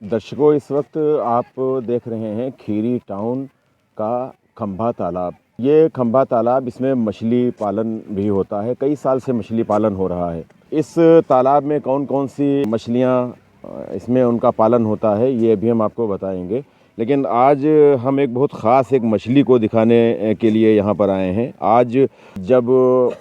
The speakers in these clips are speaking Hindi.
दर्शकों, इस वक्त आप देख रहे हैं खीरी टाउन का खंभा तालाब। ये खंभा तालाब, इसमें मछली पालन भी होता है। कई साल से मछली पालन हो रहा है। इस तालाब में कौन कौन सी मछलियाँ इसमें उनका पालन होता है, ये भी हम आपको बताएंगे। लेकिन आज हम एक बहुत ख़ास एक मछली को दिखाने के लिए यहाँ पर आए हैं। आज जब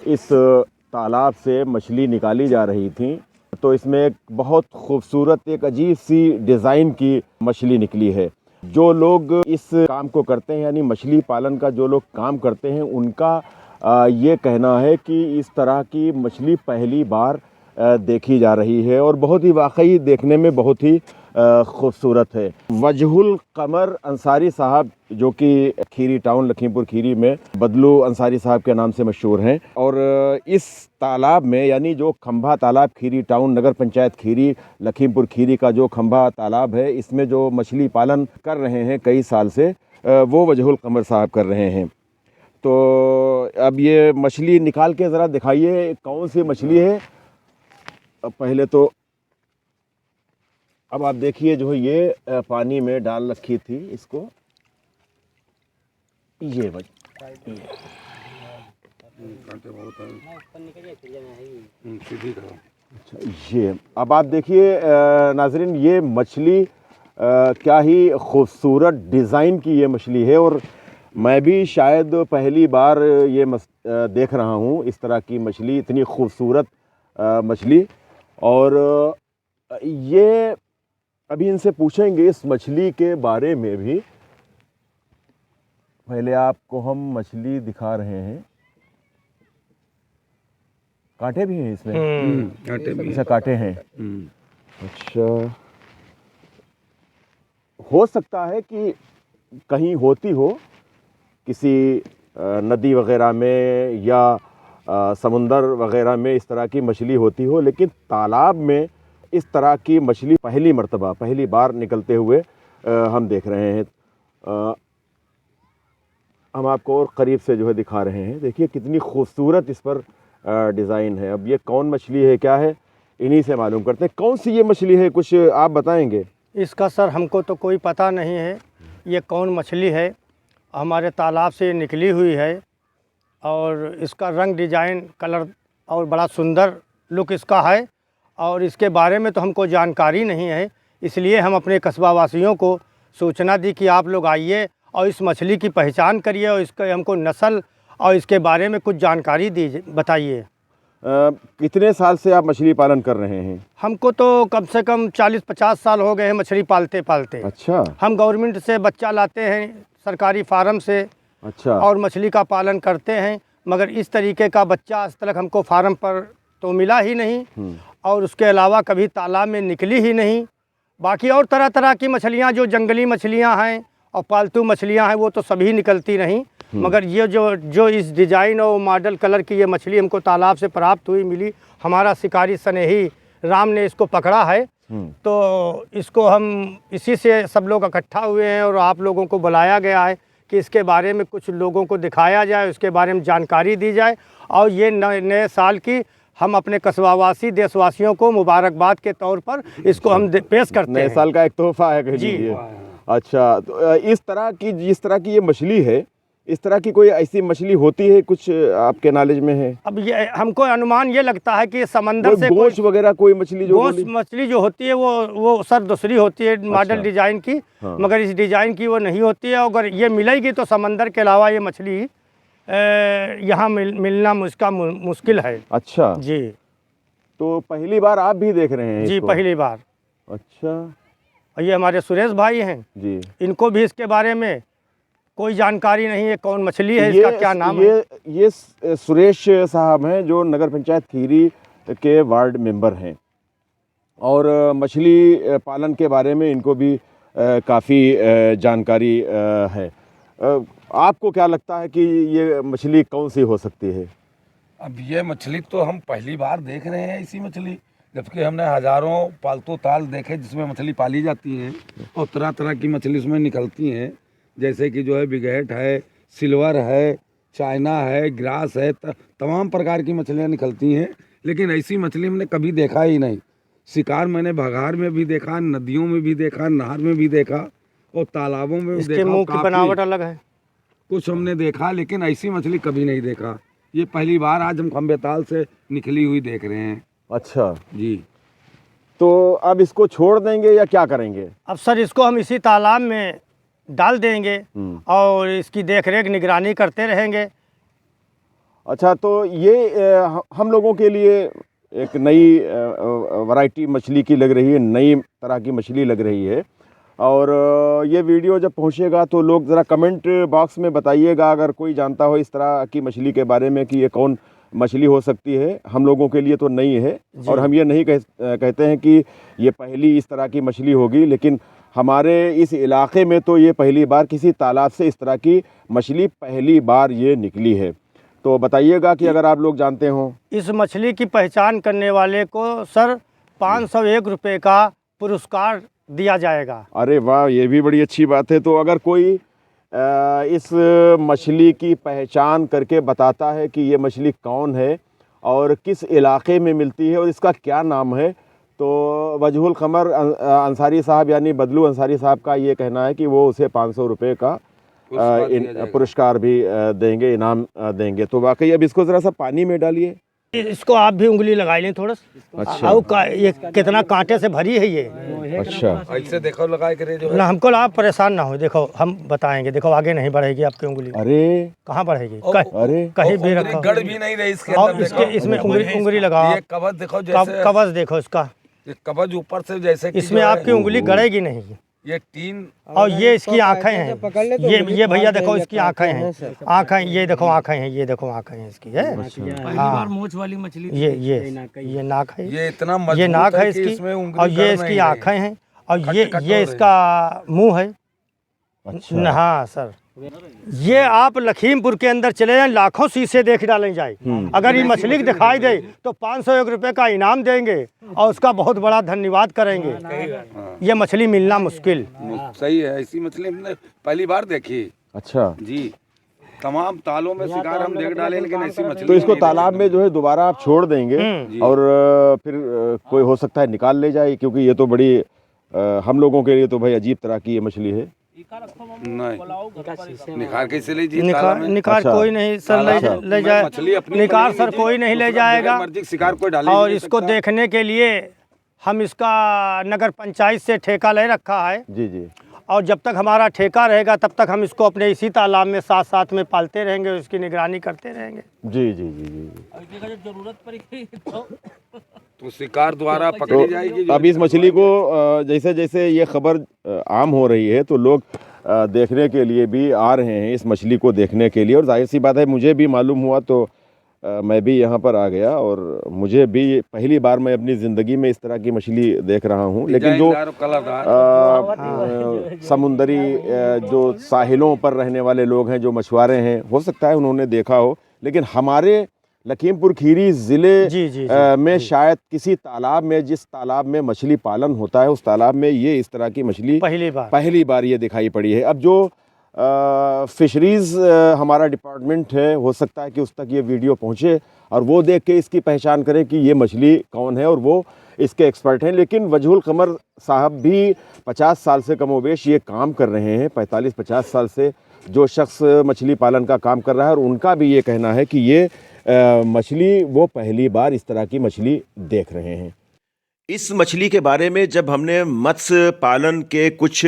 इस तालाब से मछली निकाली जा रही थी तो इसमें एक बहुत खूबसूरत, एक अजीब सी डिज़ाइन की मछली निकली है। जो लोग इस काम को करते हैं, यानी मछली पालन का जो लोग काम करते हैं, उनका ये कहना है कि इस तरह की मछली पहली बार देखी जा रही है और बहुत ही वाकई देखने में बहुत ही खूबसूरत है। वजहुल कमर अंसारी साहब, जो कि खीरी टाउन लखीमपुर खीरी में बदलू अंसारी साहब के नाम से मशहूर हैं, और इस तालाब में, यानी जो खंभा तालाब खीरी टाउन नगर पंचायत खीरी लखीमपुर खीरी का जो खंभा तालाब है, इसमें जो मछली पालन कर रहे हैं कई साल से, वो वजहुल कमर साहब कर रहे हैं। तो अब ये मछली निकाल के ज़रा दिखाइए, कौन सी मछली है। पहले तो अब आप देखिए, जो ये पानी में डाल रखी थी इसको, ये अच्छा, ये अब आप देखिए नाजरीन, ये मछली क्या ही खूबसूरत डिज़ाइन की ये मछली है। और मैं भी शायद पहली बार ये देख रहा हूँ इस तरह की मछली, इतनी खूबसूरत मछली। और ये अभी इनसे पूछेंगे इस मछली के बारे में भी। पहले आपको हम मछली दिखा रहे हैं। कांटे भी हैं इसमें? कांटे भी। अच्छा, कांटे हैं। अच्छा, हो सकता है कि कहीं होती हो, किसी नदी वगैरह में या समुंदर वगैरह में इस तरह की मछली होती हो, लेकिन तालाब में इस तरह की मछली पहली मर्तबा, पहली बार निकलते हुए हम देख रहे हैं। हम आपको और करीब से जो है दिखा रहे हैं। देखिए कितनी खूबसूरत इस पर डिज़ाइन है। अब ये कौन मछली है, क्या है, इन्हीं से मालूम करते हैं। कौन सी ये मछली है, कुछ आप बताएंगे? इसका सर हमको तो कोई पता नहीं है, ये कौन मछली है। हमारे तालाब से निकली हुई है और इसका रंग, डिजाइन, कलर और बड़ा सुंदर लुक इसका है। और इसके बारे में तो हमको जानकारी नहीं है, इसलिए हम अपने कस्बा वासियों को सूचना दी कि आप लोग आइए और इस मछली की पहचान करिए और इसके हमको नस्ल और इसके बारे में कुछ जानकारी दीजिए, बताइए। कितने साल से आप मछली पालन कर रहे हैं? हमको तो कम से कम 40-50 साल हो गए हैं मछली पालते पालते। अच्छा। हम गवर्नमेंट से बच्चा लाते हैं, सरकारी फार्म से। अच्छा। और मछली का पालन करते हैं, मगर इस तरीके का बच्चा आज तक हमको फार्म पर तो मिला ही नहीं, और उसके अलावा कभी तालाब में निकली ही नहीं। बाकी और तरह तरह की मछलियाँ, जो जंगली मछलियाँ हैं और पालतू मछलियाँ हैं, वो तो सभी निकलती नहीं, मगर ये जो इस डिज़ाइन और मॉडल कलर की ये मछली हमको तालाब से प्राप्त हुई, मिली। हमारा शिकारी स्नेही राम ने इसको पकड़ा है, तो इसको हम इसी से सब लोग इकट्ठा हुए हैं और आप लोगों को बुलाया गया है कि इसके बारे में कुछ लोगों को दिखाया जाए, उसके बारे में जानकारी दी जाए। और ये नए साल की हम अपने कस्बावासी देशवासियों को मुबारकबाद के तौर पर इसको हम पेश करते हैं। नए साल का एक तोहफा है, कह लीजिए। अच्छा, तो इस तरह की, जिस तरह की ये मछली है, इस तरह की कोई ऐसी मछली होती है, कुछ आपके नॉलेज में है? अब ये हमको अनुमान ये लगता है कि समंदर से गोश वगैरह कोई मछली, जो गोश मछली जो होती है वो सर दूसरी होती है, मॉडल डिजाइन की। हाँ। मगर इस डिजाइन की वो नहीं होती है। अगर ये मिलेगी तो समंदर के अलावा ये मछली यहाँ मिलना मुश्किल है। अच्छा जी। तो पहली बार आप भी देख रहे हैं जी, इसको? पहली बार। अच्छा। और ये हमारे सुरेश भाई हैं जी, इनको भी इसके बारे में कोई जानकारी नहीं है, कौन मछली है, इसका क्या नाम है। ये सुरेश साहब हैं, जो नगर पंचायत खीरी के वार्ड मेंबर हैं, और मछली पालन के बारे में इनको भी काफ़ी जानकारी है। आपको क्या लगता है कि ये मछली कौन सी हो सकती है? अब ये मछली तो हम पहली बार देख रहे हैं, इसी मछली, जबकि हमने हज़ारों पालतू ताल देखे जिसमें मछली पाली जाती है और तरह तरह की मछली उसमें निकलती हैं, जैसे कि जो है बिगेट है, सिल्वर है, चाइना है, ग्रास है, तमाम प्रकार की मछलियाँ निकलती हैं। लेकिन ऐसी मछली हमने कभी देखा ही नहीं शिकार मैंने बघार में भी देखा, नदियों में भी देखा, नहर में भी देखा और तालाबों में भी इसके देखा। मुंह की काफी बनावट अलग है। कुछ हमने देखा, लेकिन ऐसी मछली कभी नहीं देखा। ये पहली बार आज हम खंबेताल से निकली हुई देख रहे हैं। अच्छा, जी। तो अब इसको छोड़ देंगे या क्या करेंगे? अब सर इसको हम इसी तालाब में डाल देंगे और इसकी देखरेख निगरानी करते रहेंगे। अच्छा, तो ये हम लोगों के लिए एक नई वैरायटी मछली की लग रही है, नई तरह की मछली लग रही है। और ये वीडियो जब पहुंचेगा तो लोग ज़रा कमेंट बॉक्स में बताइएगा अगर कोई जानता हो इस तरह की मछली के बारे में कि ये कौन मछली हो सकती है। हम लोगों के लिए तो नई है और हम ये नहीं कहते हैं कि ये पहली इस तरह की मछली होगी, लेकिन हमारे इस इलाके में तो ये पहली बार किसी तालाब से इस तरह की मछली पहली बार ये निकली है। तो बताइएगा कि अगर आप लोग जानते हो। इस मछली की पहचान करने वाले को सर 501 रुपये का पुरस्कार दिया जाएगा। अरे वाह, ये भी बड़ी अच्छी बात है। तो अगर कोई इस मछली की पहचान करके बताता है कि ये मछली कौन है और किस इलाके में मिलती है और इसका क्या नाम है, तो वजहुल क़मर अंसारी साहब यानी बदलू अंसारी साहब का ये कहना है कि वो उसे 500 रुपये का पुरस्कार भी देंगे, इनाम देंगे। तो वाकई अब इसको ज़रा सा पानी में डालिए। इसको आप भी उंगली लगा लें थोड़ा सा। अच्छा। ये कितना कांटे से भरी है ये। अच्छा, ऐसे देखो लगाए करे जो है। ना हमको आप परेशान ना हो, देखो हम बताएंगे। देखो आगे नहीं बढ़ेगी आपकी उंगली। अरे कहाँ बढ़ेगी? अरे कहीं भी रखो। गड़ भी नहीं रही इसके और अंदर। इसके इसमें उंगली लगाओ। ये कवच देखो, जैसे कवच देखो इसका, ये कवच ऊपर से जैसे कि इसमें जो है, आपकी उंगली गड़ेगी नहीं। ये टीन और ये इसकी आंखें हैं। ये भैया देखो इसकी आंखें हैं। आंखें ये देखो, आंखें हैं, ये देखो आंखें हैं इसकी है। पहली बार मूंछ वाली मछली ये नाक है, ये इतना मजबूत ये नाक है कि इसकी इसमें उंगली और ये गड़ इसकी नहीं आंखें रही। हैं और खट ये इसका मुंह है। अच्छा। हाँ सर, ये आप लखीमपुर के अंदर चले जाएं, लाखों शीशे देख डाले जाए। अगर ये मछली दिखाई दे तो 501 रुपये का इनाम देंगे और उसका बहुत बड़ा धन्यवाद करेंगे। ये मछली मिलना मुश्किल। सही है, ऐसी मछली हमने पहली बार देखी। अच्छा जी, तमाम तालों में शिकार हम देख डाले, लेकिन ऐसी मछली तो इसको नहीं तालाब में जो है दोबारा आप छोड़ देंगे और फिर कोई हो सकता है निकाल ले जाए, क्योंकि ये तो बड़ी हम लोगों के लिए तो भाई अजीब तरह की ये मछली है। देखी। नहीं, निखार कैसे ले जी? निकार अच्छा। कोई नहीं सर ले जाए। मछली अपनी निकार पकड़ी सर जी, कोई नहीं ले उसका जाएगा। बगैर मर्जी शिकार कोई डाले और नहीं इसको सकता। देखने के लिए हम इसका नगर पंचायत से ठेका ले रखा है जी जी। और जब तक हमारा ठेका रहेगा तब तक हम इसको अपने इसी तालाब में साथ साथ में पालते रहेंगे और इसकी निगरानी करते रहेंगे। जी जी जी जी। जरूरत पड़ेगी तो शिकार द्वारा पकड़ी जाएगी। तो अब इस मछली को जैसे जैसे ये खबर आम हो रही है तो लोग देखने के लिए भी आ रहे हैं इस मछली को देखने के लिए। और जाहिर सी बात है, मुझे भी मालूम हुआ तो मैं भी यहाँ पर आ गया और मुझे भी पहली बार मैं अपनी ज़िंदगी में इस तरह की मछली देख रहा हूँ। लेकिन जो समुंदरी जो साहिलों पर रहने वाले लोग हैं, जो मछुआरे हैं, हो सकता है उन्होंने देखा हो, लेकिन हमारे लखीमपुर खीरी ज़िले में शायद किसी तालाब में, जिस तालाब में मछली पालन होता है, उस तालाब में ये इस तरह की मछली पहली बार ये दिखाई पड़ी है। अब जो फिशरीज़ हमारा डिपार्टमेंट है, हो सकता है कि उस तक ये वीडियो पहुँचे और वो देख के इसकी पहचान करें कि ये मछली कौन है और वो इसके एक्सपर्ट हैं। लेकिन वजहुल क़मर साहब भी 50 साल से कमोवेश ये काम कर रहे हैं, 45-50 साल से जो शख्स मछली पालन का काम कर रहा है, और उनका भी ये कहना है कि ये मछली वो पहली बार इस तरह की मछली देख रहे हैं। इस मछली के बारे में जब हमने मत्स्य पालन के कुछ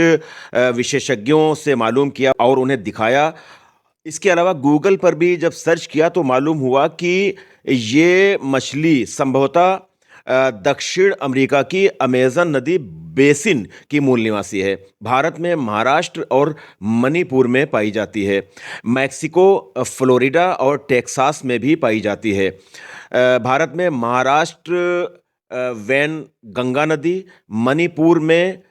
विशेषज्ञों से मालूम किया और उन्हें दिखाया, इसके अलावा गूगल पर भी जब सर्च किया तो मालूम हुआ कि ये मछली संभवतः दक्षिण अमेरिका की अमेज़न नदी बेसिन की मूल निवासी है। भारत में महाराष्ट्र और मणिपुर में पाई जाती है। मैक्सिको, फ्लोरिडा और टेक्सास में भी पाई जाती है। भारत में महाराष्ट्र वैन गंगा नदी, मणिपुर में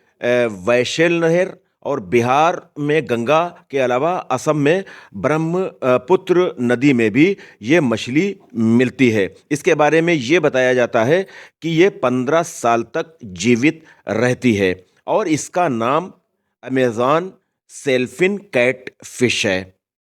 वैशेल नहर और बिहार में गंगा के अलावा असम में ब्रह्मपुत्र नदी में भी ये मछली मिलती है। इसके बारे में ये बताया जाता है कि ये 15 साल तक जीवित रहती है और इसका नाम अमेज़न सेल्फिन कैट फिश है।